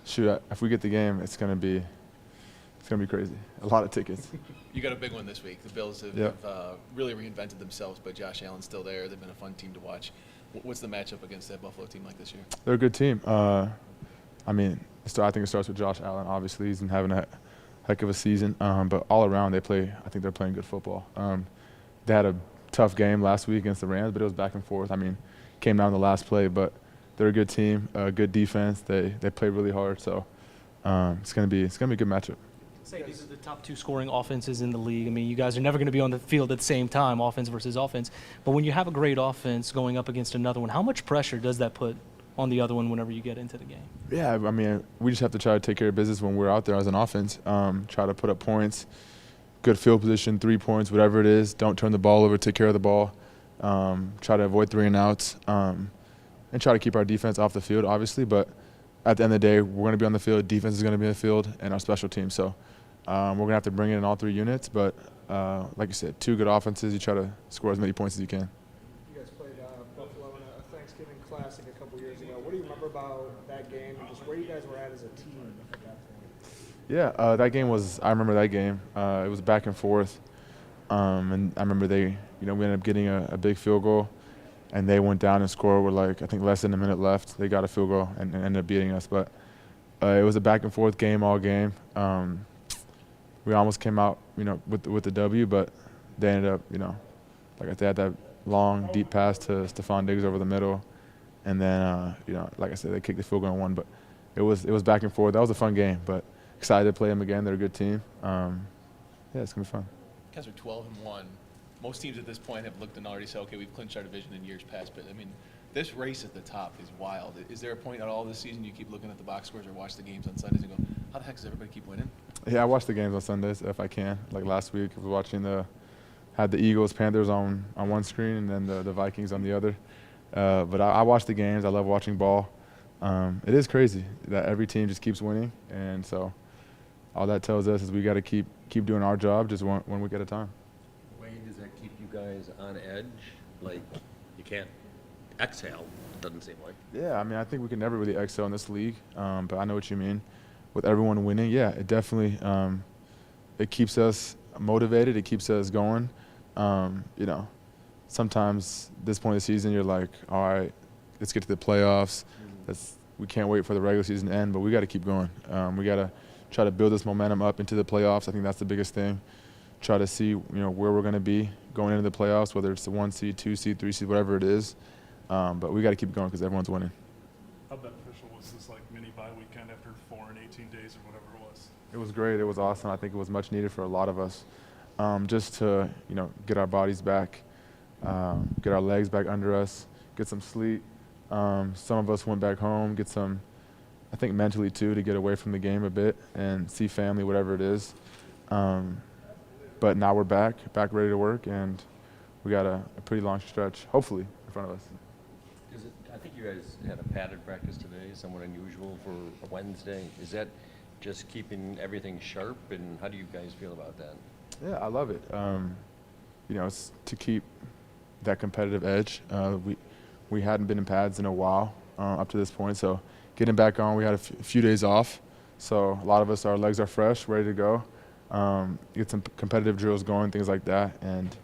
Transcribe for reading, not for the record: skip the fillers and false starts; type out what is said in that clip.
shoot, if we get the game, it's gonna be crazy. A lot of tickets. You got a big one this week. The Bills have really reinvented themselves, but Josh Allen's still there. They've been a fun team to watch. What's the matchup against that Buffalo team like this year? They're a good team. I mean, I think it starts with Josh Allen. Obviously, he's been having a heck of a season. But all around, I think they're playing good football. They had a tough game last week against the Rams, but it was back and forth. I mean, came down to the last play, but they're a good team, good defense. They play really hard, so it's gonna be a good matchup. Say these are the top 2 scoring offenses in the league. I mean, you guys are never going to be on the field at the same time, offense versus offense. But when you have a great offense going up against another one, how much pressure does that put on the other one whenever you get into the game? Yeah, I mean, we just have to try to take care of business when we're out there as an offense. Try to put up points, good field position, 3 points, whatever it is. Don't turn the ball over, take care of the ball. Try to avoid 3 and outs, and try to keep our defense off the field, obviously. But at the end of the day, we're going to be on the field. Defense is going to be on the field, and our special team. So we're going to have to bring it in all 3 units. But like you said, 2 good offenses. You try to score as many points as you can. You guys played Buffalo in a Thanksgiving Classic a couple years ago. What do you remember about that game and just where you guys were at as a team at that point? Yeah, that game was – I remember that game. It was back and forth. And I remember we ended up getting a big field goal. And they went down and scored with, I think, less than a minute left. They got a field goal and ended up beating us. But it was a back-and-forth game all game. We almost came out, with the W, but they ended up, they had that long, deep pass to Stephon Diggs over the middle. And then, like I said, they kicked the field goal and won. But it was back and forth. That was a fun game, but excited to play them again. They're a good team. Yeah, it's going to be fun. You guys are 12-1. Most teams at this point have looked and already said, okay, we've clinched our division in years past. But, I mean, this race at the top is wild. Is there a point at all this season you keep looking at the box scores or watch the games on Sundays and go, how the heck does everybody keep winning? Yeah, I watch the games on Sundays if I can. Like last week, I was watching had the Eagles, Panthers on one screen and then the Vikings on the other. But I watch the games. I love watching ball. It is crazy that every team just keeps winning. And so all that tells us is we got to keep doing our job just one week at a time. Does that keep you guys on edge? Like, you can't exhale, it doesn't seem like. Yeah, I mean, I think we can never really excel in this league, but I know what you mean. With everyone winning, yeah, it definitely it keeps us motivated. It keeps us going. Sometimes this point of the season, you're like, all right, let's get to the playoffs. We can't wait for the regular season to end, but we got to keep going. We got to try to build this momentum up into the playoffs. I think that's the biggest thing. Try to see, where we're going to be going into the playoffs, whether it's the 1 seed, 2 seed, 3 seed, whatever it is. But we got to keep going because everyone's winning. How beneficial was this mini bye weekend after 4 and 18 days or whatever it was? It was great. It was awesome. I think it was much needed for a lot of us, just to get our bodies back, get our legs back under us, get some sleep. Some of us went back home, get some, I think mentally too, to get away from the game a bit and see family, whatever it is. But now we're back ready to work, and we got a pretty long stretch, hopefully, in front of us. I think you guys had a padded practice today, somewhat unusual for a Wednesday. Is that just keeping everything sharp, and how do you guys feel about that? Yeah, I love it. It's to keep that competitive edge. We hadn't been in pads in a while up to this point, so getting back on, we had a few days off. So a lot of us, our legs are fresh, ready to go. Get some competitive drills going, things like that, and